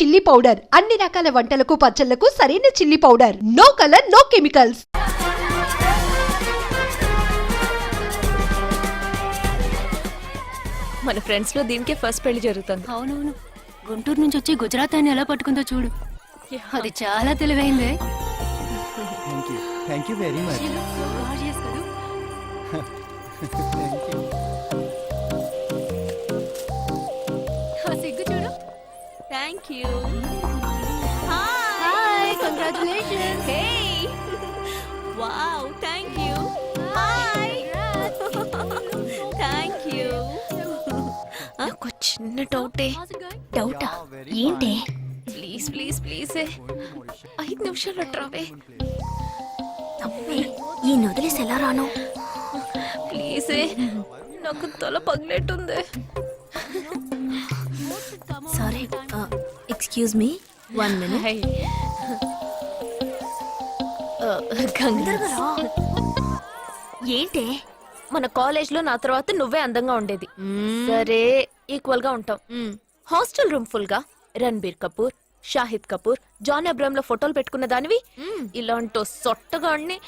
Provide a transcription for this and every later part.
Chilli powder అన్ని రకాల వంటలకు పచ్చళ్లకు సరైన chilli powder. No colour no chemicals. మన ఫ్రెండ్స్ లో దీనికే ఫస్ట్ పెళ్లి జరుగుతుంది. అవునవును, గుంటూరు నుంచి వచ్చి గుజరాత్ అని ఎలా పట్టుకుందో చూడు. అది చాలా తెలివైందే. Thank you very much. సిగ్గు చూడు. Thank you. Hi, congratulations. Hey wow, thank you. Hi, thank you. నాకు చిన్న డౌటే. డౌటా? ఏంటే? ప్లీజ్ ప్లీజ్ ప్లీజ్ 5 నిమిషాలు ట్రావే. ఈ నొదిలేసి ఎలా రాను? ప్లీజ్, నాకు తల పగిలేటుంది. Sorry, excuse me, 1 minute. ఏంటే? మన కాలేజ్ లో నా తర్వాత నువ్వే అందంగా ఉండేది. సరే, ఈక్వల్ గా ఉంటాం. హాస్టల్ రూమ్ ఫుల్ గా రణబీర్ కపూర్, షాహిద్ కపూర్, జాన్ అబ్రామ్ లో ఫోటోలు పెట్టుకున్న దానివి ఇలాంటి సొట్టగాడిని,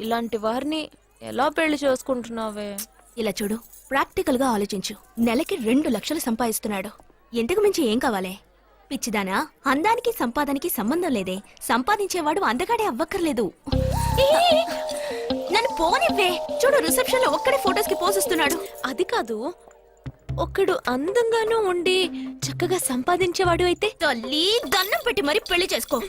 ఇలాంటి వారిని ఎలా పెళ్లి చేసుకుంటున్నావే? ఇలా చూడు, ప్రాక్టికల్ గా ఆలోచించు. నెలకి 2 లక్షలు సంపాదిస్తున్నాడు. ఎంతకు మించి ఏం కావాలే? పిచ్చిదానా, అందానికి సంపాదనకి సంబంధం లేదే. సంపాదించేవాడు అందగాడే అవ్వక్కర్లేదు. నన్ను పోనివ్వే. చూడు, రిసెప్షన్ లో ఒక్కడే ఫోటోస్ కి పోజిస్తున్నాడు. అది కాదు, ఒక్కడు అందంగానూ ఉండి చక్కగా సంపాదించేవాడు అయితే తల్లి దండం పెట్టి మరి పెళ్లి చేసుకో.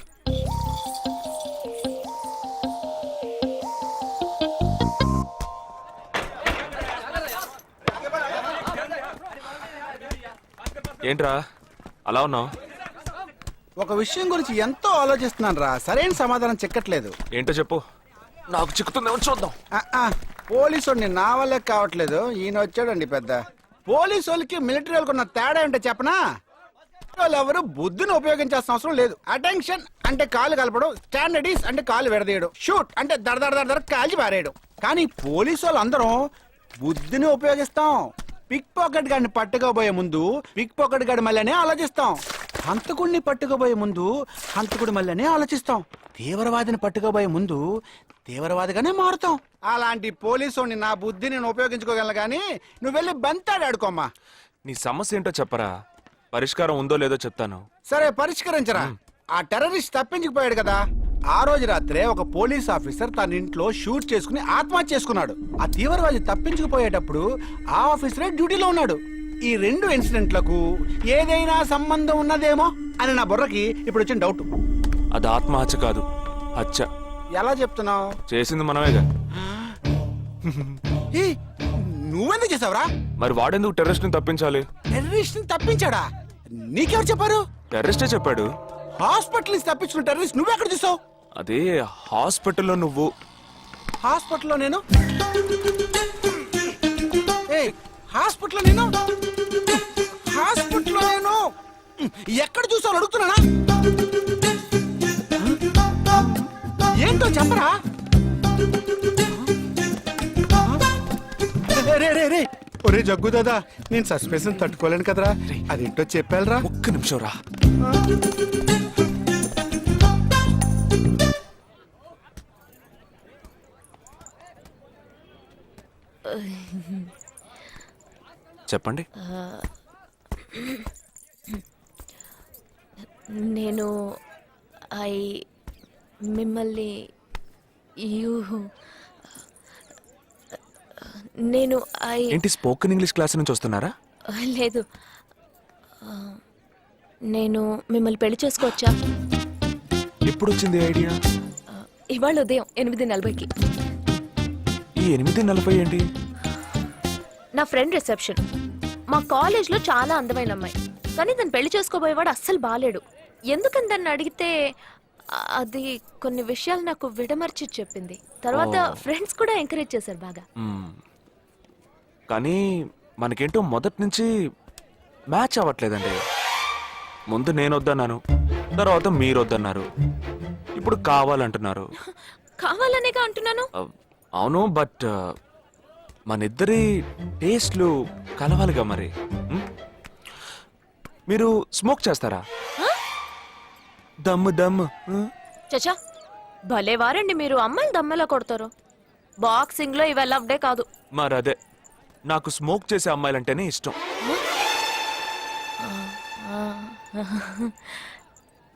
ఏంట్రా అలా ఉన్నావు? ఒక విషయం గురించి ఎంతో ఆలోచిస్తున్నాను రా, సరైన సమాధానం చిక్కట్లేదు. ఏంటో చెప్పు, నాకు చిక్కుతుందేమో చూద్దాం. పోలీసు నా వల్లే కావట్లేదు. ఈయన వచ్చాడండి పెద్ద. పోలీసు వాళ్ళకి మిలిటరీ వాళ్ళకి ఉన్న తేడా ఏంటో చెప్పనా? వాళ్ళు ఎవరు బుద్ధిని ఉపయోగించాల్సిన అవసరం లేదు. అటెన్షన్ అంటే కాలు కలపడం, స్టాండర్డీస్ అంటే కాలు విడదీయడం, షూట్ అంటే దడ కాల్చి పారేయడం. కానీ పోలీసు వాళ్ళు అందరం బుద్ధిని ఉపయోగిస్తాం. పిక్ పాకెట్ గాడిని పట్టుకోబోయే ముందు పిక్ పాకెట్ గాడి మళ్ళీనే ఆలోచిస్తాం. హంతకుడిని పట్టుకోబోయే ముందు హంతకుడి మళ్ళీనే ఆలోచిస్తాం. తీవ్రవాదిని పట్టుకోబోయే ముందు తీవ్రవాదిగానే మారుతాం. అలాంటి పోలీసు నా బుద్ధి నేను ఉపయోగించుకోగలను, కానీ నువ్వు వెళ్ళి బంతాడు ఆడుకోమ్మా. నీ సమస్య ఏంటో చెప్పరా, పరిష్కారం ఉందో లేదో చెప్తాను. సరే, పరిష్కరించరా. ఆ టెర్రరిస్ట్ తప్పించుకుపోయాడు కదా, ఆ రోజు రాత్రే ఒక పోలీస్ ఆఫీసర్ తన ఇంట్లో షూట్ చేసుకుని ఆత్మహత్య చేసుకున్నాడు. ఆ తీవ్రవాది తప్పించుకుపోయేటప్పుడు ఆ ఆఫీసరే డ్యూటీలో ఉన్నాడు. ఈ 2 ఇన్సిడెంట్లకు ఏదైనా సంబంధం ఉన్నదేమో అని నా బుర్రకి ఇప్పుడు వచ్చిన డౌట్. అది ఆత్మహత్య కాదు, హత్య. ఎలా చెప్తున్నావు? చేసింది మనమేగా. నువ్వెందుకు చేసావురా? మరి వాడెందుకు టెర్రరిస్ట్ ని తప్పించాలి? టెర్రరిస్ట్ ని తప్పించాడా? నీకెవరు చెప్పారు? టెర్రరిస్టే చెప్పాడు. హాస్పిటల్ నుంచి తప్పించిన టెర్రరిస్ట్ నువ్వెక్కడ చూసావు? అదే హాస్పిటల్లో నువ్వు. హాస్పిటల్లో నేను? హాస్పిటల్లో నేను? హాస్పిటల్లో నేను ఎక్కడ చూసావు అడుగుతున్నానా? ఏంటో చెప్పరా? రే ఒరే జగ్గు దాదా, నేను సస్పెన్షన్ తట్టుకోలేను కదరా. అదేంటో చెప్పాలరా. ఒక్క నిమిషం రా. చెప్పండి. నేను మిమ్మల్ని నేను ఏంటి, స్పోకెన్ ఇంగ్లీష్ క్లాస్ నుంచి వస్తున్నారా? లేదు, నేను మిమ్మల్ని పెళ్లి చేసుకోవచ్చా? ఎప్పుడు వచ్చింది ఐడియా? ఇవాళ ఉదయం 8:40కి. ఈ 8:40 ఏంటి? నా ఫ్రెండ్ రిసెప్షన్. మా కాలేజ్ లో చాలా అందమైన అమ్మాయి, కానీ దాన్ని పెళ్లి చేసుకోబోయేవాడు అస్సలు బాలేడు. ఎందుకని దాన్ని అడిగితే అది కొన్ని విషయాలు నాకు విడమర్చి చెప్పింది. తర్వాత ఫ్రెండ్స్ కూడా ఎంకరేజ్ చేశారు బాగా. కానీ మనకేంటో మొదటి నుంచి మ్యాచ్ అవ్వట్లేదండి. ముందు నేను వద్దన్నాను, తర్వాత మీరు వద్దన్నారు, ఇప్పుడు కావాలంటున్నారు. కావాలనేగా అంటున్నాను. అవును, బట్ మనిద్దరి టేస్ట్లు కలవాలిగా మరి. మీరు స్మోక్ చేస్తారా? దమ్ము దమ్ము. చచా భలే వారండి మీరు, అమ్మాయిలు దమ్మెలా కొడతారు. బాక్సింగ్ లో ఇవి అలవ్డే కాదు. మరదే, నాకు స్మోక్ చేసే అమ్మాయిలంటేనే ఇష్టం.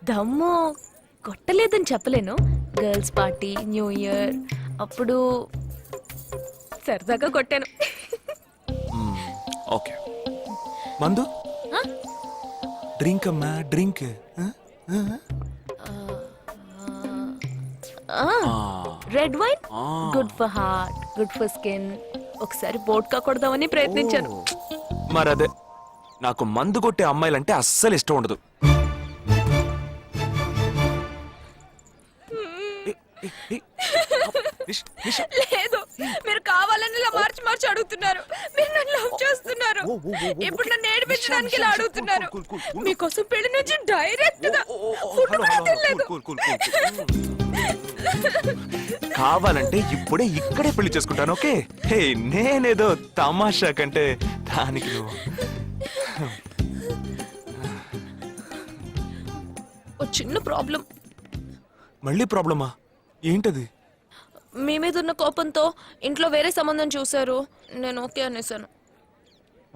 దమ్ము కొట్టలేదని చెప్పలేను. గర్ల్స్ పార్టీ, న్యూ ఇయర్ అప్పుడు సరదాగా కొట్టాను. ఓకే, మందు డ్రింక్ అమ్మా, drink. Red wine good for heart, good for skin. ఒకసారి బోట్కా కొడదామని ప్రయత్నించాను. మరదే, నాకు మందు కొట్టే అమ్మాయిలంటే అస్సలు ఇష్టం ఉండదు. లేదు, మీరు కావాలని ఇలా మార్చి మార్చి అడుగుతున్నారు. మీరు నన్ను లవ్ చేస్తున్నారు. ఇప్పుడు నన్ను ఏడిపించడానికి ఇలా అడుగుతున్నారు. మీకోసం పెళ్లి నుంచి డైరెక్ట్ గా ఫుడ్ కూడా తినలేదు. కావాలంటే ఇప్పుడే ఇక్కడే పెళ్లి చేసుకుంటాను. ఓకే, హే, నేనేదో తమాషా కంటే దానికి నువ్వు. ఓ చిన్న ప్రాబ్లం. మళ్ళీ ప్రాబ్లమా? ఏంటది? మీ మీద ఉన్న కోపంతో ఇంట్లో వేరే సంబంధం చూశారు. నేను ఓకే అనేసాను.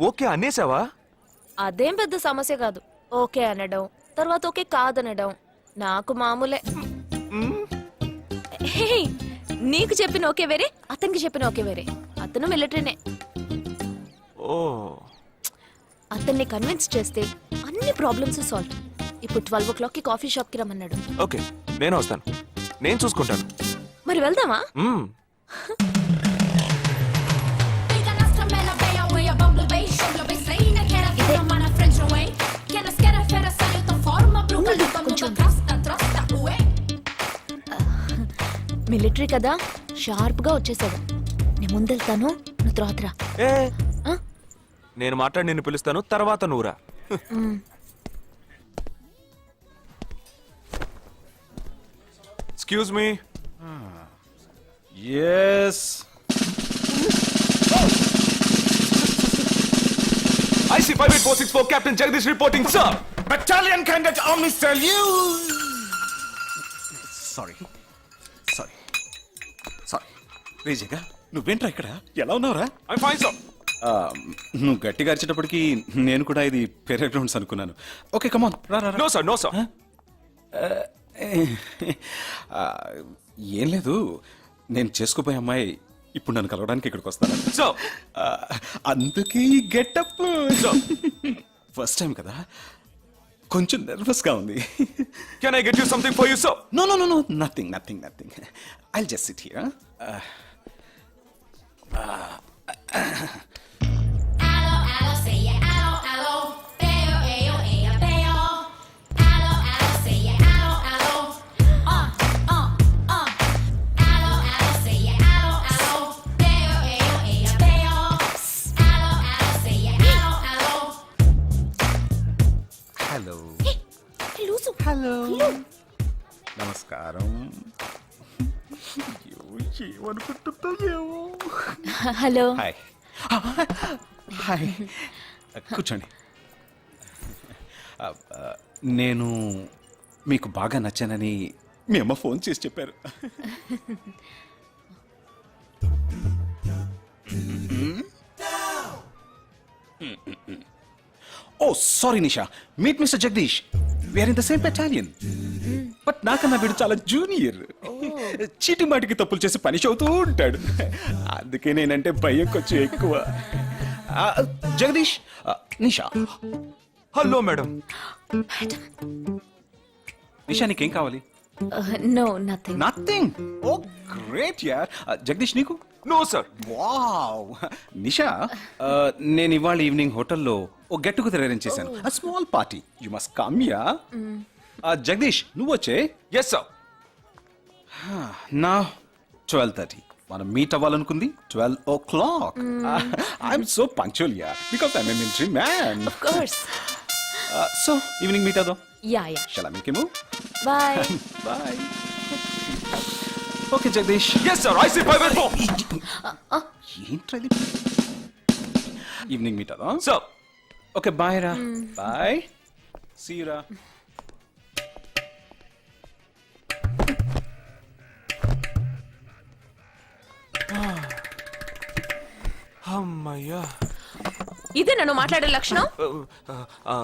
ఓకే అనేసావా? అదేం పెద్ద సమస్య కాదు. ఓకే అనడం, తర్వాత ఓకే కాదనడం నాకు మామూలే. హే, నీకు చెప్పిన ఓకే వేరే, అతనికి చెప్పిన ఓకే వేరే. అతను మిలిటరీనే. ఓ, అతన్ని కన్విన్స్ చేస్తే అన్ని ప్రాబ్లమ్స్ సాల్వ్. ఇప్పుడు 12 o'clockకి కాఫీ షాప్ కి రమ్మన్నాడు. ఓకే, నేను వస్తాను, నేను చూసుకుంటాను. మరి వెళ్దామా? మిలిటరీ కదా, షార్ప్ గా వచ్చేసాడు. నేను ముందెళ్తాను, నువ్వు తర్వాత రా. ఏ, ఆ? నేను మాట్లాడి నిన్ను పిలుస్తాను, తర్వాత నువ్వురా. Excuse me. Yes, IC 58464 Captain Jagdish reporting, sir. battalion candidate army salute. Sorry రేజేగా, నువ్వేంట్రా ఇక్కడ? ఎలా ఉన్నావురా? I'm fine, sir. నువ్వు గట్టిగా అరిచేటప్పటికి నేను కూడా ఇది పెరే గ్రౌండ్స్ అనుకున్నాను. ఓకే, కమాన్, రా రా రా. No, sir, no, sir. ఏం లేదు, నేను చేసుకోపోయే అమ్మాయి ఇప్పుడు నన్ను కలవడానికి ఇక్కడికి వస్తాను. Sir. అందుకే ఈ గెటప్. ఫస్ట్ టైం కదా, కొంచెం నర్వస్ గా ఉంది. Can I get you something for you, sir? No no no no, nothing. I'll just sit here. Hello, నమస్కారం. ఏమనుకుంటుందో ఏమో. హలో. హాయ్, కూర్చోండి. నేను మీకు బాగా నచ్చానని మీ అమ్మ ఫోన్ చేసి చెప్పారు. Oh sorry Nisha, meet mister Jagdish. We are in the same battalion. But నాకన్నా వీడు చాలా జూనియర్. చీటి మాటికి తప్పులు చేసి పనిష్ అవుతూ ఉంటాడు. అందుకే నేనంటే భయం కొంచెం ఎక్కువ. జగదీష్, నిషా. Hello madam. నిషా, నీకేం కావాలి? No, nothing. Nothing. Oh great యార్. జగదీష్, నీకు? No, sir. వావ్. నిషా, నేను ఇవాళ ఈవినింగ్ హోటల్లో ఓ గెట్ టుగెదర్ అరేంజ్ చేశాను. Small party, you must come yeah. Jagdish, నువ్వు వచ్చే. Yes, sir. నా 12:30 మనం మీట్ అవ్వాలనుకుంది 12 o'clock. I'm so punctual yeah, because I'm a military man. Of course. So evening meet అవుదాం. Yeah. Shall I make you move? Bye. Bye. Okay Jagdish. Yes, sir. IC 584. ఏంట్రది? Evening meet అవుదాం. Sir. Okay, bye రా. Bye. సీరా. అమ్మయ్యా. ఇదే నన్ను మాట్లాడే లక్షణం. ఆ,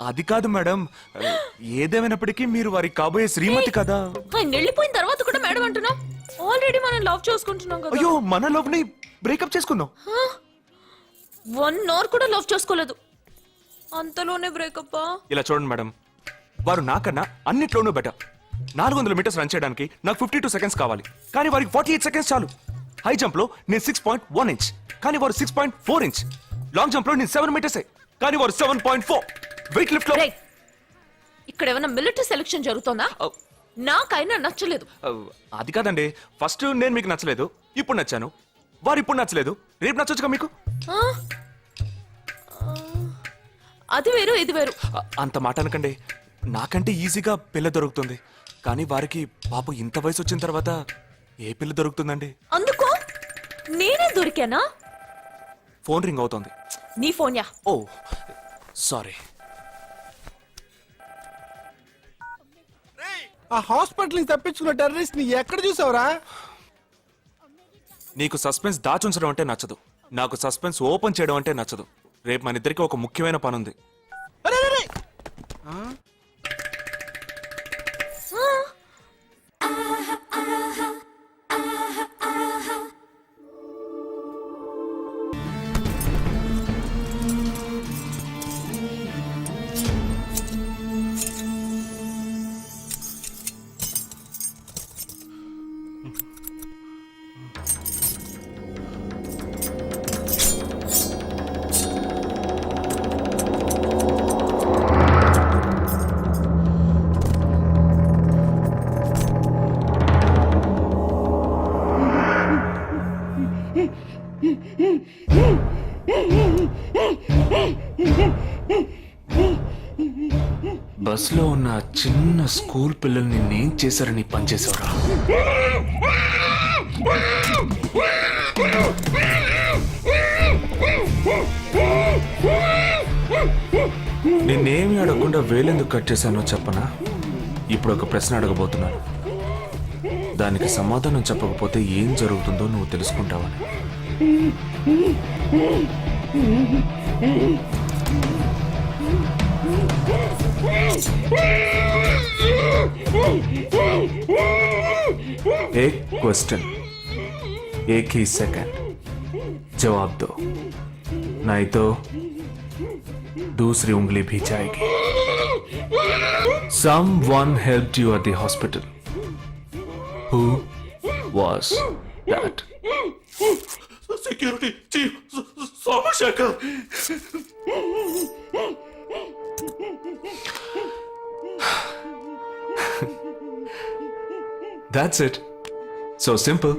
అది కాదు మేడం, ఏదేమైనప్పటికీ మీరు వారి కాబోయే శ్రీమతి కదా. ఆయన వెళ్ళిపోయిన తర్వాత కూడా మేడం అంటున్నావు. ఆల్రెడీ మనం లవ్ చేసుకుంటున్నాం కదా. అయ్యో, మన లవ్ ని బ్రేకప్ చేసుకుందాం. 1 అవర్ కూడా లవ్ చేసుకోలేదు, అంతలోనే బ్రేకప్. ఇలా చూడండి మేడం, వారు నాకన్నా అన్నిట్లోనూ బెటర్. 400 మీటర్స్ రన్ చేయడానికి నాకు 52 సెకండ్స్ కావాలి, కానీ వారికి 48 సెకండ్స్ చాలు. హై జంప్ లో నేను 6.1 ఇంచ్, కానీ వారు 6.4 ఇంచ్. లాంగ్ జంప్ లో నేను 7 మీటర్సే, కానీ వారు 7.4. వెయిట్ లిఫ్ట్ లో రేయ్, ఇక్కడ ఏమైనా మిలిటరీ సెలక్షన్ జరుగుతుందా? నాకైనా నచ్చలేదు. అది కాదండి, ఫస్ట్ నేను మీకు నచ్చలేదు, ఇప్పుడు నచ్చాను. వారు ఇప్పుడు నచ్చలేదు, రేపు నచ్చొచ్చుగా మీకు. ఆ? అది వేరు ఇది వేరు. అంత మాట అనకండి, నాకంటే ఈజీగా పిల్ల దొరుకుతుంది, కానీ వారికి పాపం ఇంత వయసు వచ్చిన తర్వాత ఏ పిల్ల దొరుకుతుందండి? అందుకో నేనే దొరికానా? ఫోన్ రింగ్ అవుతోంది. నీ ఫోన్ యా. ఓ సారీ. ఆ హాస్పిటల్ నుంచి తప్పించుకున్న టెర్రరిస్ట్ ని ఎక్కడ చూసావురా? నీకు సస్పెన్స్ దాచుంచడం అంటే నచ్చదు, నాకు సస్పెన్స్ ఓపెన్ చేయడం అంటే నచ్చదు. రేపు మన ఇద్దరికి ఒక ముఖ్యమైన పని ఉంది. అరే, అరే, అరే. ఆ? బస్ లో ఉన్న చిన్న స్కూల్ పిల్లల్ని నేను చేశారని పనిచేసావురా. నిన్నేమి అడగకుండా వేలెందుకు కట్ చేశానో చెప్పనా? ఇప్పుడు ఒక ప్రశ్న అడగబోతున్నాను, దానికి సమాధానం చెప్పకపోతే ఏం జరుగుతుందో నువ్వు తెలుసుకుంటావని. एक क्वेश्चन, एक ही सेकंड, जवाब दो, नहीं तो दूसरी उंगली भी जाएगी. Someone helped you at the hospital. Who was that? Security chief Somashekar. That's it. So simple.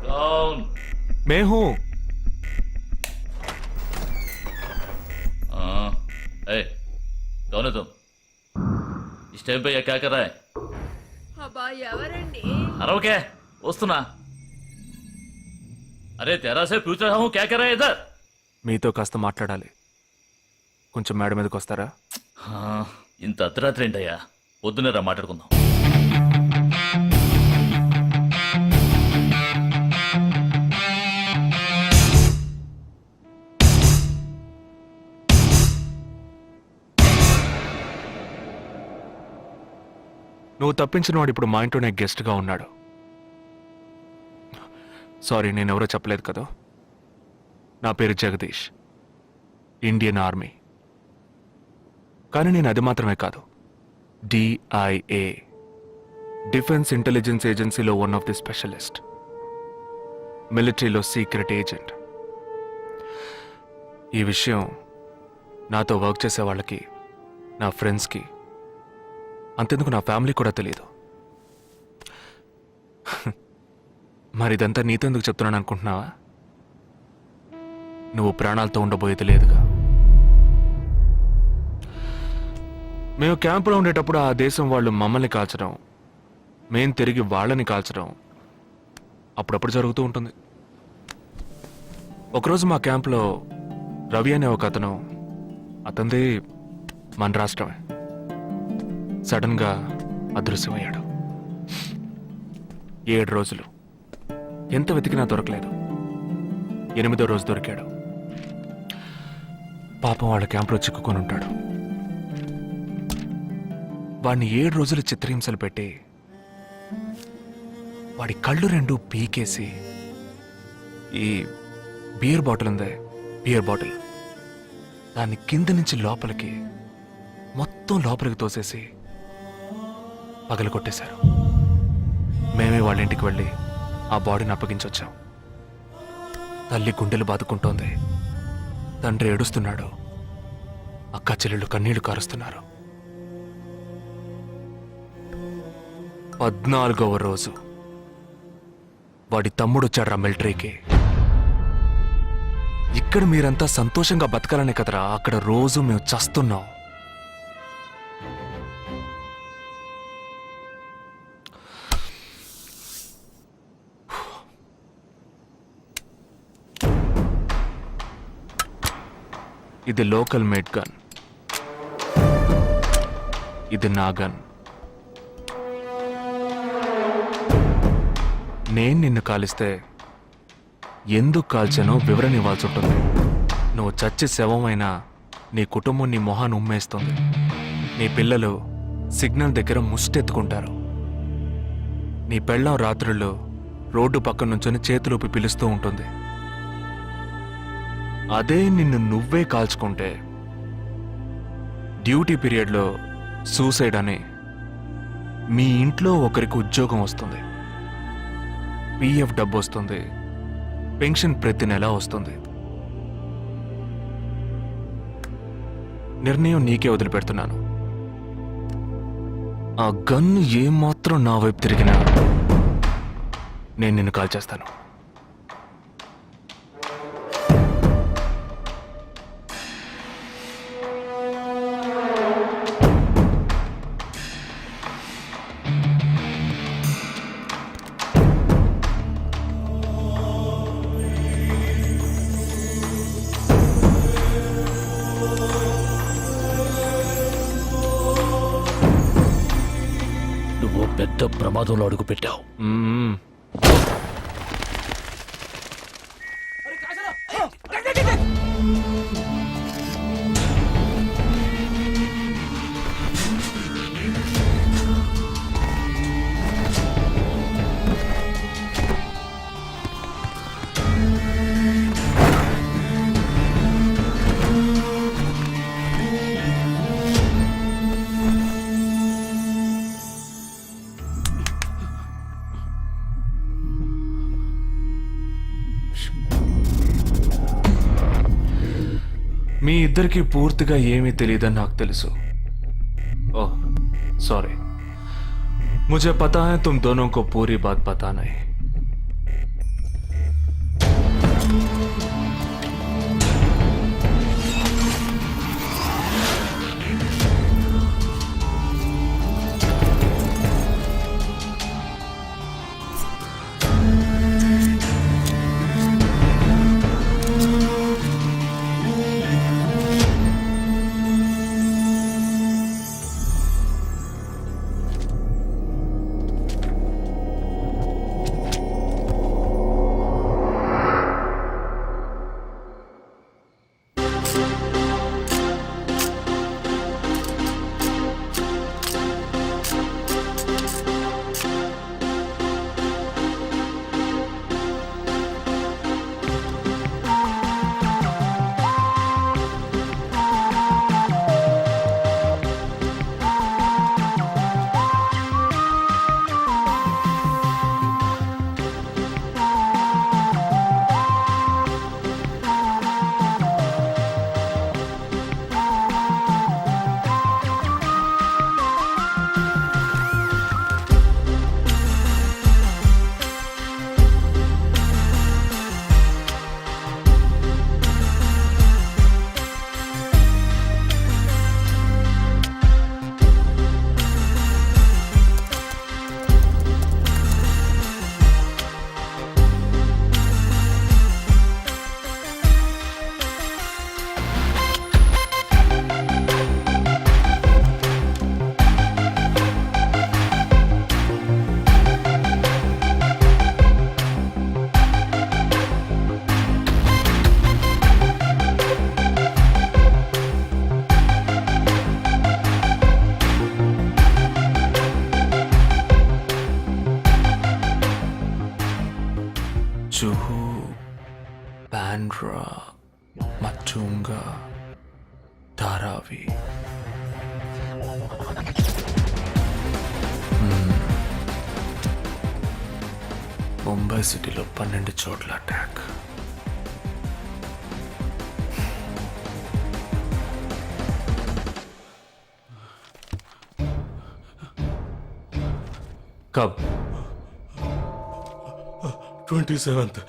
कौन? मैं हूं. हाँ, ए, कौन है तुम? इस टाइम पे ये क्या कर रहा है? अरे क्या वस्तुना? अरे तेरा से पूछ रहा हूँ, क्या कर रहा है इधर? మీతో కాస్త మాట్లాడాలి, కొంచెం మేడ మీదకి వస్తారా? ఇంత అర్ధరాత్రి ఏంటయ్యా, పొద్దున్నే రా మాట్లాడుకుందాం. నువ్వు తప్పించిన వాడు ఇప్పుడు మా ఇంట్లోనే గెస్ట్గా ఉన్నాడు. సారీ, నేనెవరో చెప్పలేదు కదా. నా పేరు జగదీష్, ఇండియన్ ఆర్మీ. కానీ నేను అది మాత్రమే కాదు, DIA, డిఫెన్స్ ఇంటెలిజెన్స్ ఏజెన్సీలో వన్ ఆఫ్ ది స్పెషలిస్ట్, మిలిటరీలో సీక్రెట్ ఏజెంట్. ఈ విషయం నాతో వర్క్ చేసే వాళ్ళకి, నా ఫ్రెండ్స్కి, అంతెందుకు నా ఫ్యామిలీ కూడా తెలియదు. మరి ఇదంతా నీతెందుకు చెప్తున్నాను అనుకుంటున్నావా? నువ్వు ప్రాణాలతో ఉండబోయేది లేదుగా. మేము క్యాంపులో ఉండేటప్పుడు ఆ దేశం వాళ్ళు మమ్మల్ని కాల్చడం, మేం తిరిగి వాళ్ళని కాల్చడం అప్పుడప్పుడు జరుగుతూ ఉంటుంది. ఒకరోజు మా క్యాంప్లో రవి అనే ఒక అతను, అతనిది మన రాష్ట్రమే, సడన్గా అదృశ్యమయ్యాడు. 7 రోజులు ఎంత వెతికినా దొరకలేదు. 8వ రోజు దొరికాడు. పాపం వాళ్ళ క్యాంపులో చిక్కుకొని ఉంటాడు. వాడిని 7 రోజులు చిత్రహింసలు పెట్టి వాడి కళ్ళు 2 పీకేసి ఈ బియర్ బాటిల్ ఉందే, బియర్ బాటిల్, దాన్ని కింద నుంచి లోపలికి మొత్తం లోపలికి తోసేసి పగలు కొట్టేశారు. మేమే వాళ్ళ ఇంటికి వెళ్ళి ఆ బాడీని అప్పగించొచ్చాం. తల్లి గుండెలు బాదుకుంటోంది, తండ్రి ఏడుస్తున్నాడు, అక్క చెల్లెళ్ళు కన్నీళ్లు కారుస్తున్నారు. 14వ రోజు వాడి తమ్ముడు వచ్చాడ్రా మిలిటరీకి. ఇక్కడ మీరంతా సంతోషంగా బతకాలనే కదరా అక్కడ రోజు మేము చస్తున్నాం. ఇది లోకల్ మేడ్ గన్, ఇది నా గన్. నేను నిన్ను కాలిస్తే ఎందుకు కాల్చానో వివరణ ఇవ్వాల్సి ఉంటుంది. నువ్వు చచ్చి శవమైనా నీ కుటుంబం నీ మొహాన్ని ఉమ్మేస్తుంది. నీ పిల్లలు సిగ్నల్ దగ్గర ముష్టెత్తుకుంటారు. నీ పెళ్ళాం రాత్రుల్లో రోడ్డు పక్కన నుంచొని చేతులూపి పిలుస్తూ ఉంటుంది. అదే నిన్ను నువ్వే కాల్చుకుంటే డ్యూటీ పీరియడ్లో సూసైడ్ అని మీ ఇంట్లో ఒకరికి ఉద్యోగం వస్తుంది, పిఎఫ్ డబ్బు వస్తుంది, పెన్షన్ ప్రతి నెలా వస్తుంది. నిర్ణయం నీకే వదిలిపెడుతున్నాను. ఆ గన్ను ఏమాత్రం నా వైపు తిరిగినా నేను నిన్ను కాల్చేస్తాను. నువ్వు పెద్ద ప్రమాదంలో అడుగు పెట్టావు. మ్మ్. మీ ఇద్దరికి పూర్తిగా ఏమీ తెలియదని నాకు తెలుసు. ఓह सॉरी, मुझे पता है तुम दोनों को पूरी बात पता नहीं. అవి ముంబై సిటీలో 12 చోట్ల అటాక్. కబ్ 27th.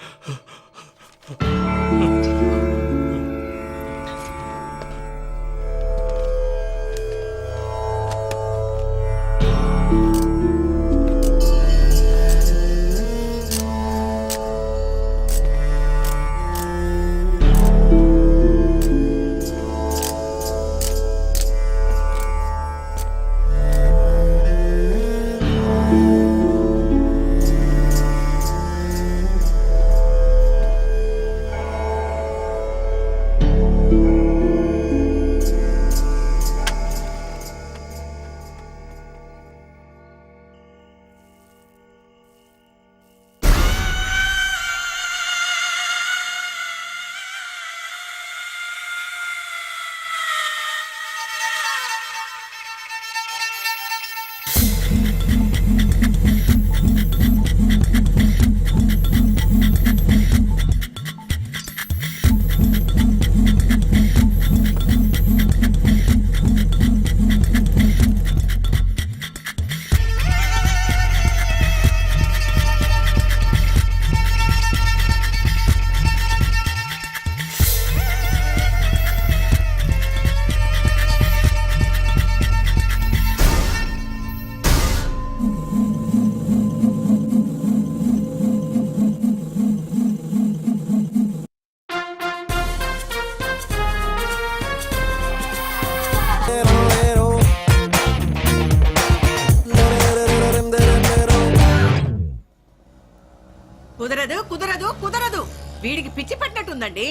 కుదరదు కుదరదు కుదరదు వీడికి పిచ్చి పట్టినట్టుందండి.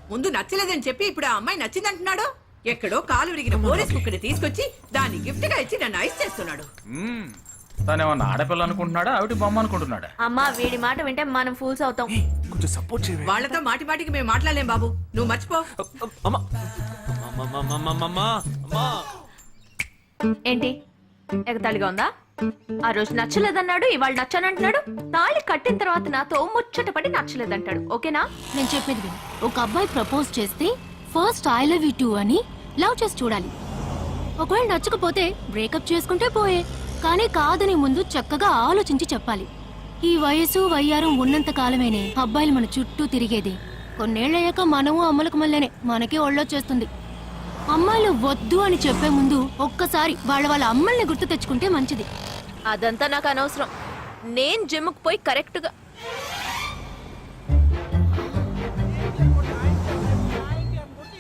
ముందు నచ్చలేదని చెప్పి ఇప్పుడు ఆ అమ్మాయి నచ్చిందంటున్నాడు. ఎక్కడో కాలు విరిగిన పోలీస్ కుక్కని తీసుకొచ్చి దాన్ని గిఫ్ట్ గా ఇచ్చి నన్ను ఐస్ చేస్తున్నాడు. తనేమన్నా ఆడపిల్ల అనుకుంటున్నాడా ఆవిడ బొమ్మ అనుకుంటున్నాడా? అమ్మా వీడి మాట వింటే మనం ఫూల్స్ అవుతాం. కొంచెం సపోర్ట్ చేయవే. వాళ్ళతో మాటి మాటికి మేము మాట్లాడలేం బాబు, నువ్వు మర్చిపో. అమ్మా అమ్మా. ఏంటి ఎగతాళిగా ఉందా? ఆ రోజు నచ్చలేదన్నాడు, ఇవాళ నచ్చానంటున్నాడు. తాళి కట్టిన తర్వాత నాతో ముచ్చటపడి నచ్చలేదంటాడు. ఓకేనా? నేను చెప్పేది విను. ఒక అబ్బాయి ప్రపోజ్ చేస్తే first I love you two అని లవ్ చేసి చూడాలి. ఒకవేళ నచ్చకపోతే బ్రేకప్ చేసుకుంటే పోయే. కానీ కాదని ముందు చక్కగా ఆలోచించి చెప్పాలి. ఈ వయసు వయ్యారం ఉన్నంత కాలమేనే అబ్బాయిలు మన చుట్టూ తిరిగేది. కొన్నేళ్లయ్యాక మనము అమ్మలకు మళ్ళీనే మనకే ఒళ్ళొచ్చేస్తుంది. అమ్మాయిలు వద్దు అని చెప్పే ముందు ఒక్కసారి వాళ్ళ అమ్మల్ని గుర్తు తెచ్చుకుంటే మంచిది. అదంతా నాకు అనవసరం. నేను జిమ్కి పోయి కరెక్ట్ గా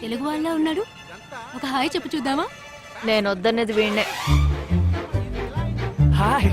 తెలుగు వాళ్ళ ఉన్నాడు, ఒక హాయ్ చెప్పు చూద్దామా? నేను వద్దనేది వీణ్ణే. హాయ్.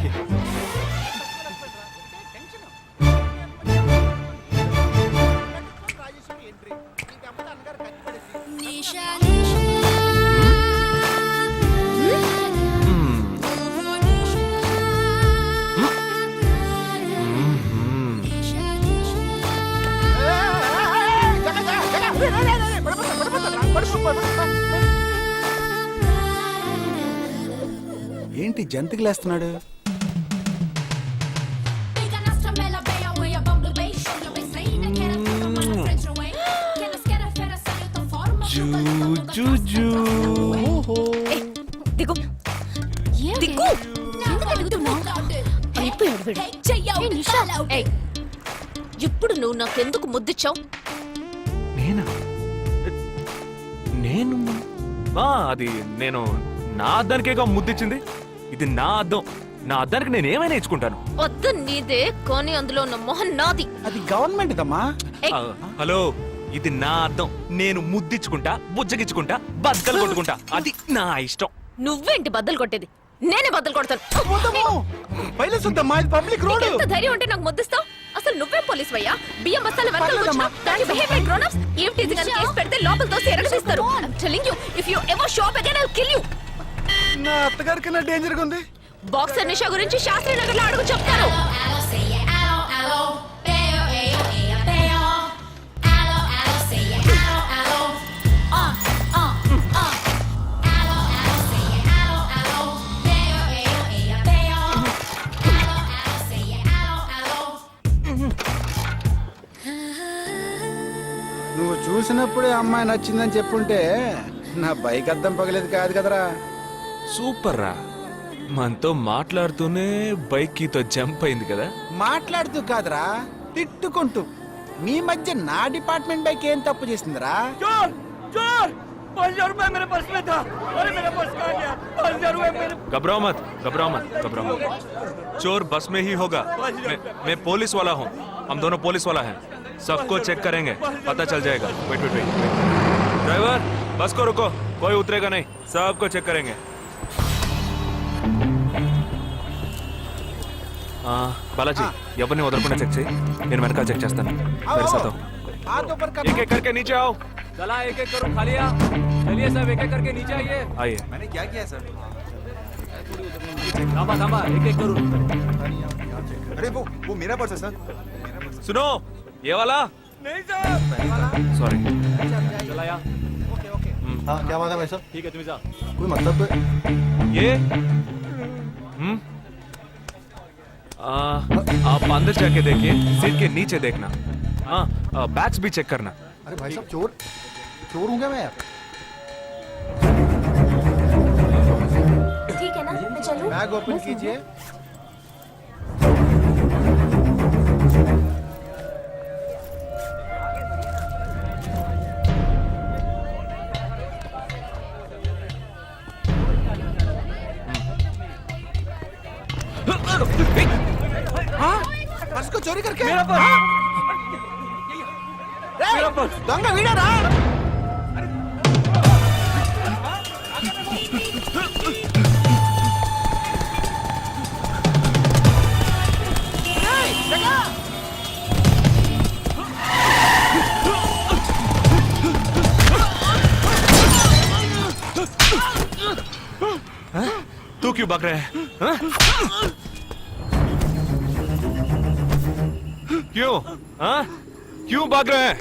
ఏంటి జంతికలేస్తున్నాడు? దిగు ఏంటి? దిగు. ఎందుకు అడుగుతున్నావ్? అయిపోయాడు వీడు. ఏ నిషా, ఏయ్, ఇప్పుడు నువ్వు నాకెందుకు ముద్దిచ్చావు? నేనా? నేను అది నేను నా అద్దానికేగా ముద్దిచ్చింది. ఇది నా అద్దం. నా అద్దానికి నేను ఏమైనా ఇచ్చుకుంటాను. వద్దు నీదే, కానీ అందులో ఉన్న మొహం నాది. అది గవర్నమెంట్ దమ్మా. ఏయ్, హలో, ఇది నా అద్దం. నేను ముద్దిచ్చుకుంటా, బుజ్జగిచ్చుకుంటా, బద్దలు కొట్టుకుంటా. అది నా ఇష్టం. నువ్వేంటి బద్దలు కొట్టేది? నేనే బద్దలు కొడతాను. Public road. ఎంత ధైర్యం ఉంటే నాకు ముద్దిస్తావు? అసలు నువ్వే పోలీస్ వయ్యా? బియ్యం బస్తాలు వెనకాల కూర్చున్నావు. దాని బిహేవియర్ గ్రోనప్స్. ఏం టీజింగ్ అని కేసు పెడితే లోపలతో ఎరగదీస్తారు. I'm telling you, if you ever show up again, I'll kill you. నా అత్తగారికి నా డేంజర్ గా ఉంది. బాక్సర్ నిషా గురించి శాస్త్రి నగర్ లో అడుగు చెప్తారు. చిన్నప్పుడే అమ్మాయి నచ్చిందని చెప్పుంటే నా బైక్ అద్దం పగలేదు కాదు కదరా. సూపర్ రా, మనతో మాట్లాడుతూనే బైక్ కీతో జంప్ అయింది కదా. మాట్లాడుతూ కాదురా, తిట్టుకుంటూ. మీ మధ్య నా డిపార్ట్మెంట్ బైక్ ఏం తప్పు చేసిందిరా? घबराओ मत, घबराओ मत, घबराओ मत. चोर बस में ही होगा. मैं पुलिस वाला हूँ. हम दोनों पुलिस वाला हैं. सबको चेक करेंगे, पता चल जाएगा. Wait wait wait. ड्राइवर, बस को रुको. कोई उतरेगा नहीं. सबको चेक करेंगे. బాలాజీ, ఎవరిని వదలకుండా చెక్ చేయి. నేను వెనకాల చెక్ చేస్తాను. हाथ ऊपर कर. एक एक करके नीचे आओ. चला एक एक करो खाली चलिए सब एक एक करके नीचे आइए आइए. मैंने क्या किया सर थामा थामा एक एक करो अरे वो मेरा पर्स है सर. सुनो, ये वाला नहीं सर सॉरी. चलाया हाँ क्या बात है भाई साहब? ठीक है तुम जा कोई मतलब तो ये आप अंदर जाके देखिए. सीट के नीचे देखना. हाँ, बैग्स भी चेक करना. अरे भाई साहब चोर चोर हूँ क्या मैं यार? ठीक है ना मैं चलूं? बैग ओपन कीजिए. हाँ? पर्स को चोरी करके मेरा पर्स मेरा पर्स दंग वीडियो रा. तू क्यों भाग रहा है? हाँ? क्यों? हाँ? क्यों भाग रहे हैं?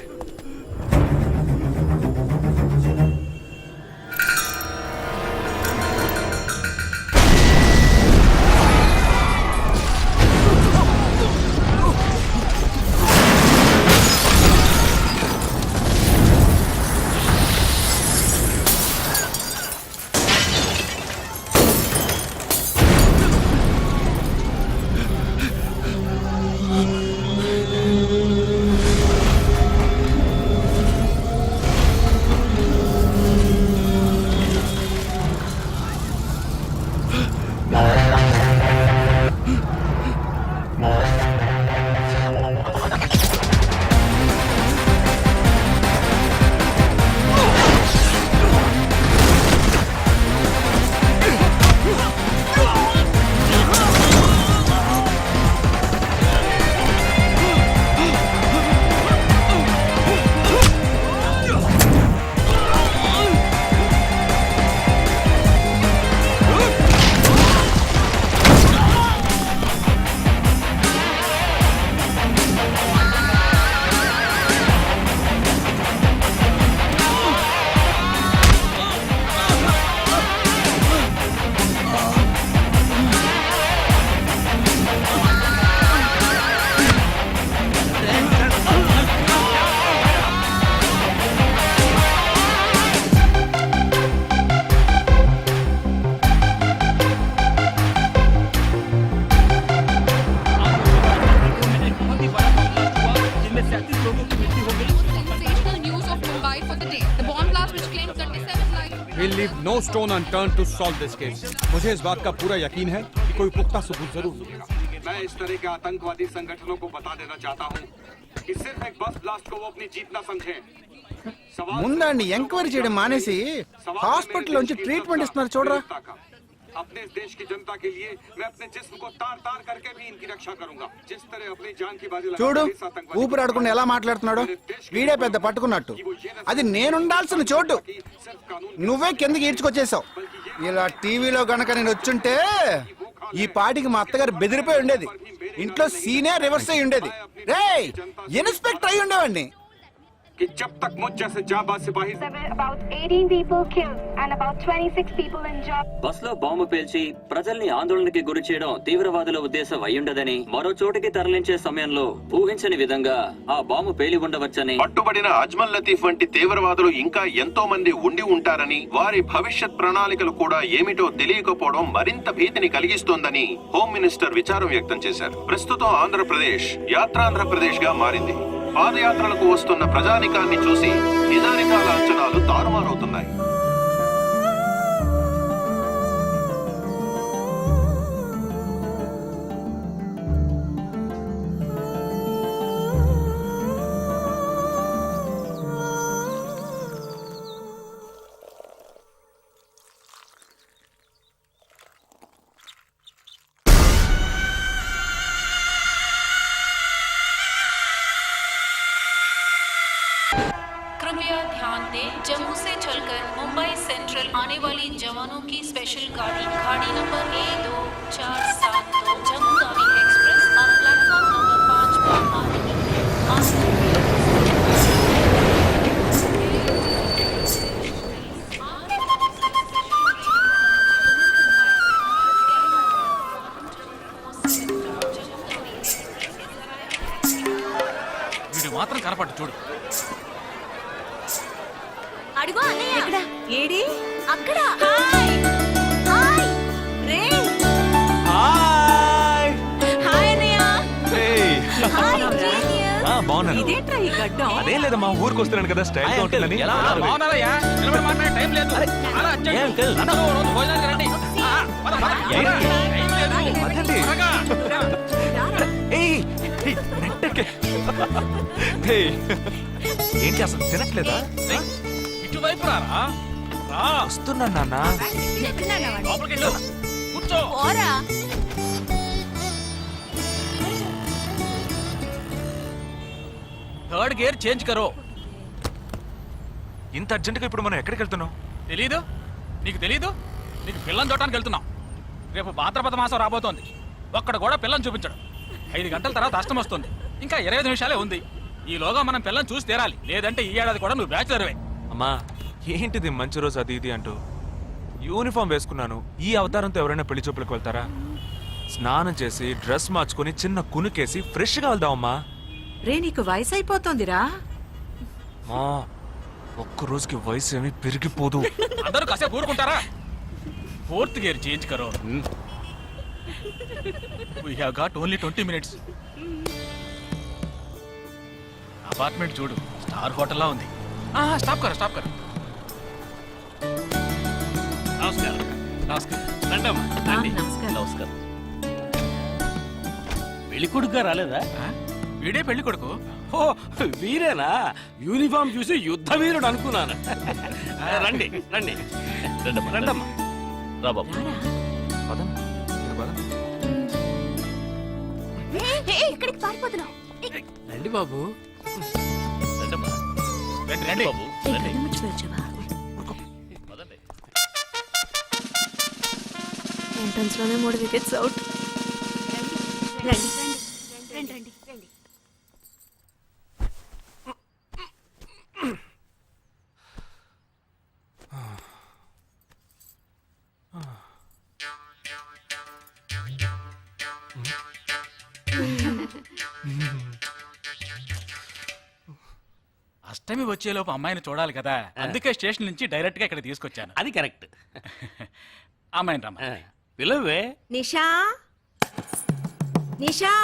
We'll leave no stone unturned to solve this case. मुझे इस बात का पूरा यकीन है कि कोई पुख्ता सबूत जरूर मिलेगा. मैं इस तरह के आतंकवादी संगठनों को बता देना चाहता हूँ कि सिर्फ एक बस ब्लास्ट को वो अपनी जीत न समझें. ముందండి ఎంక్వైరీ చేయడం మానేసి హాస్పిటల్ నుంచి ట్రీట్మెంట్ ఇస్తున్నారు చూడరా. अपने इस देश की जनता के लिए मैं अपने जिस्म को तार तार करके भी इनकी रक्षा करूंगा. जिस तरह अपनी जान की बाजी చూడు ఊపిరాడకుండా ఎలా మాట్లాడుతున్నాడు. వీడే పెద్ద పట్టుకున్నట్టు. అది నేనుండాల్సిన చోటు నువ్వే కిందకి ఈడ్చుకొచ్చేసావు. ఇలా టీవీలో గనక నేను వచ్చుంటే ఈ పాటికి మా అత్తగారు బెదిరిపోయి ఉండేది. ఇంట్లో సీనే రివర్స్ అయి ఉండేది. రేయ్, ఇన్స్పెక్టర్ అయి ఉండేవాడిని. कि जब तक मुझ जैसे जाबाज सिपाही about 18 people killed and about 26 people injured. Bus లో బాంబు పేల్చి ప్రజల్ని ఆందోళనకి గురి చేయడం తీవ్రవాదుల ఉద్దేశం అయ్యుండదని, మరో చోటికి తరలించే సమయంలో ఊహించని విధంగా ఆ బాంబు పేలి ఉండవచ్చని, పట్టుబడిన అజ్మల్ లతీఫ్ వంటి తీవ్రవాదులు ఇంకా ఎంతో మంది ఉండి ఉంటారని, వారి భవిష్యత్ ప్రణాళికలు కూడా ఏమిటో తెలియకపోవడం మరింత భీతిని కలిగిస్తోందని హోమ్ మినిస్టర్ విచారం వ్యక్తం చేశారు. ప్రస్తుతం ఆంధ్రప్రదేశ్ యాత్రాంధ్రప్రదేశ్ గా మారింది. పాదయాత్రలకు వస్తున్న ప్రజానికాన్ని చూసి నిజానికాల అంచనాలు తారుమారవుతున్నాయి. कृपया ध्यान दें, जम्मू से चलकर मुंबई सेंट्रल आने वाली जवानों की स्पेशल गाड़ी गाड़ी number A2472 Jammu Tawi express और प्लेटफॉर्म नंबर 5 पर आ रही వీడు మాత్రం కనపడ్డు చూడు. అడుగు అన్నయ్య. ఎక్కడ? ఏడి? అక్కడ. హాయ్ హాయ్ రే. హాయ్ హాయ్ అన్నయ్య. హాయ్ బాగున్నావురా? జీనియస్. బాగున్నాను. ఇదేంట్రా ఈ గడ్డం? అదేం లేదమ్మా, ఊరికి వస్తున్నాను కదా, స్టైల్ గా ఉంటుందని. బాగున్నారయ్యా? నిలబడి మాట్లాడే టైం లేదు. అలా అర్జెంట్. అందరూ ఓ రోజు భోజనానికి రండి. పద, పద. టైం లేదు. పదండి. త్వరగా. ఏయ్, ఏయ్, నెట్టకే. ఏయ్, ఏంటి అసలు తినట్లేదా? ఇటువైపు రారా. రా. వస్తున్నాను నాన్న. లోపలికి వెళ్ళు. కూర్చో. పోరా. థర్డ్ గేర్ చేంజ్ కరో. ఇంత అర్జెంటుగా ఇప్పుడు మనం ఎక్కడికి వెళ్తున్నాం? తెలీదు? నీకు తెలీదు? నీకు పిల్లని చూడటానికి వెళ్తున్నాం. రేపు భాద్రపద మాసం రాబోతోంది. ఒక్కడ కూడా పిల్లని చూపించడు. 5 గంటల తర్వాత అష్టం వస్తుంది. ఇంకా 25 నిమిషాలే ఉంది. ఈలోగా మనం పిల్లని చూసి తీరాలి. లేదంటే ఈ ఏడాది కూడా నువ్వు బ్యాచులర్వే. అమ్మా, ఏంటిది మంచి రోజు అది ఇది అంటూ? యూనిఫామ్ వేసుకున్నాను. ఈ అవతారంతో ఎవరైనా పెళ్లి చూపులకు వెళ్తారా? స్నానం చేసి డ్రెస్ మార్చుకుని చిన్న కునుకేసి ఫ్రెష్ గా వెళ్దామమ్మా. రే నీకు వయసు అయిపోతోందిరా. మా ఒక్క రోజుకి వయసు ఏమి పెరిగిపోదు. అందరూ కాసేపు ఊరుకుంటారా? ఫోర్త్ గేర్ చేంజ్ కరో. We have got only 20 minutes. Apartment చూడు, స్టార్ హోటల్లా ఉంది. స్టాప్ కర, స్టాప్ కర. నమస్కారం. నమస్కారం. రండమ్మా, రండి. నమస్కారం. పెళ్లి కొడుకుగా రాలేదా? వీడే పెళ్లి కొడుకు. ఓ వీరేనా? యూనిఫామ్ చూసి యుద్ధ వీరుడు అనుకున్నాను. రండి రండి రండమ్మా. రా బాబు. పదం, ఇది పదం. ఇక్కడికి పారిపోతున్నావు. రండి బాబు. రండమ్మా. రండి రండి బాబు రండి. పదండి. ఎంట్రన్స్ లోనే 3 వికెట్స్ అవుట్. రండి రండి రండి రండి. అష్టమి వచ్చేలోపు అమ్మాయిని చూడాలి కదా, అందుకే స్టేషన్ నుంచి డైరెక్ట్ గా ఇక్కడ తీసుకొచ్చాను. అది కరెక్ట్. అమ్మాయిని రమ్మ. పిలవే. నిషా నిషా.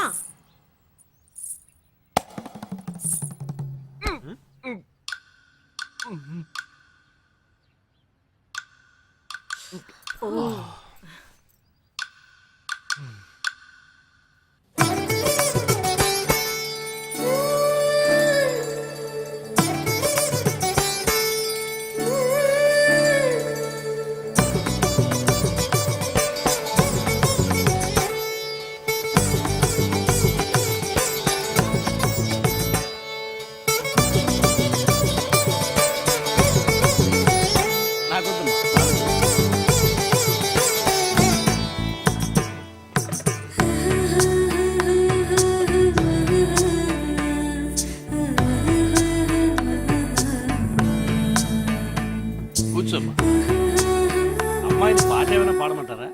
ఏమైనా పాడమంటారా?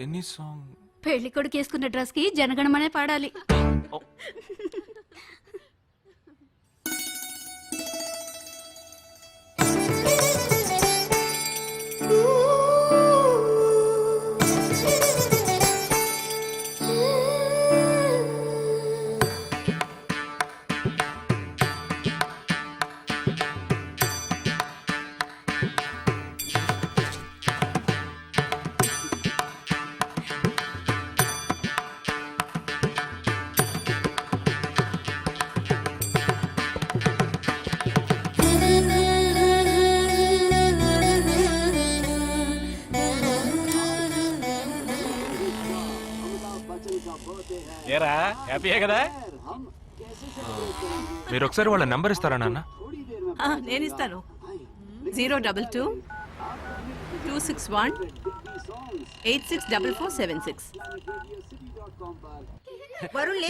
Any song? పెళ్లి కొడుకు వేసుకున్న డ్రెస్ కి జనగణమనే పాడాలి. ఏరా హ్యాపీయే కదా? మీరు ఒకసారి వాళ్ళ నెంబర్ ఇస్తారా నాన్న? నేను ఇస్తాను. 022 261 864476.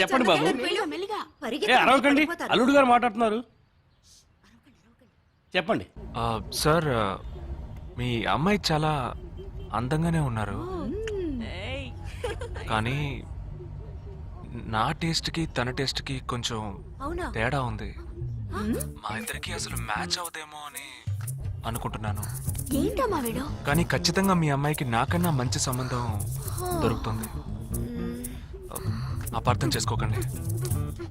చెప్పండి బాబు. అరవకండి, అల్లుడు గారు మాట్లాడుతున్నారు. చెప్పండి. సార్, మీ అమ్మాయి చాలా అందంగానే ఉన్నారు, కానీ నా టేస్ట్ కి తన టేస్ట్ కి కొంచెం తేడా ఉంది. మా ఇద్దరికి అసలు మ్యాచ్ అవుదేమో అని అనుకుంటున్నాను. ఏంటమ్మా వీడు? కానీ ఖచ్చితంగా మీ అమ్మాయికి నాకన్నా మంచి సంబంధం దొరుకుతుంది. అపార్థం చేసుకోకండి.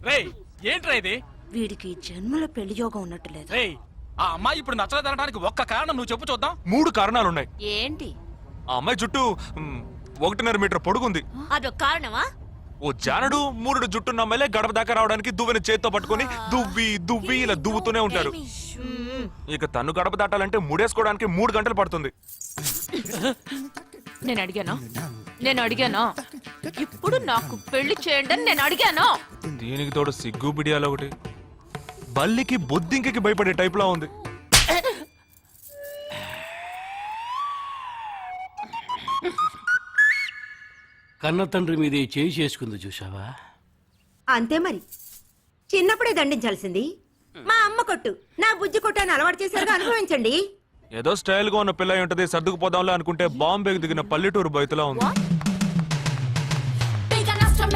రేయ్ ఏంట్రా ఇది? వీడికి జన్మలో పెళ్లి యోగం ఉన్నట్టు లేదు. రేయ్ ఆ అమ్మాయి ఇప్పుడు నచ్చలేదనడానికి ఒక్క కారణం నువ్వు చెప్పు చూద్దాం. 3 కారణాలున్నాయి. ఏంటి? ఆ అమ్మాయి జుట్టు 1.5 మీటర్ పొడుగుంది. అదొక కారణమా? ఓ జానడు 3 జుట్టున్న అమ్మాయిలే గడప దాకా రావడానికి దువ్వెన చేత్తో పట్టుకొని దువ్వి దువ్వి ఇలా దువ్వుతూనే ఉంటారు. ఇక తను గడప దాటాలంటే ముడేసుకోవడానికి 3 గంటలు పడుతుంది. నేను అడిగానా? ఇప్పుడు నాకు పెళ్లి చేయండి అని నేను అడిగాను. దీనికి తోడు సిగ్గు బిడియాలో ఒకటి. బల్లికి బొద్దింకకి భయపడే టైప్ లా ఉంది. కన్న తండ్రి మీదే చేయి చేసుకుంది చూసావా? అంతే మరి. చిన్నప్పుడే దండించాల్సింది. మా అమ్మ కొట్టు, నా బుజ్జి కొట్టు అని అలవాటు చేశారు, అనుభవించండి. ఏదో స్టైల్ గా ఉన్న పిల్ల ఉంటది, సర్దుకుపోదాంలో అనుకుంటే బాంబేకి దిగిన పల్లెటూరు బయటలా ఉంది.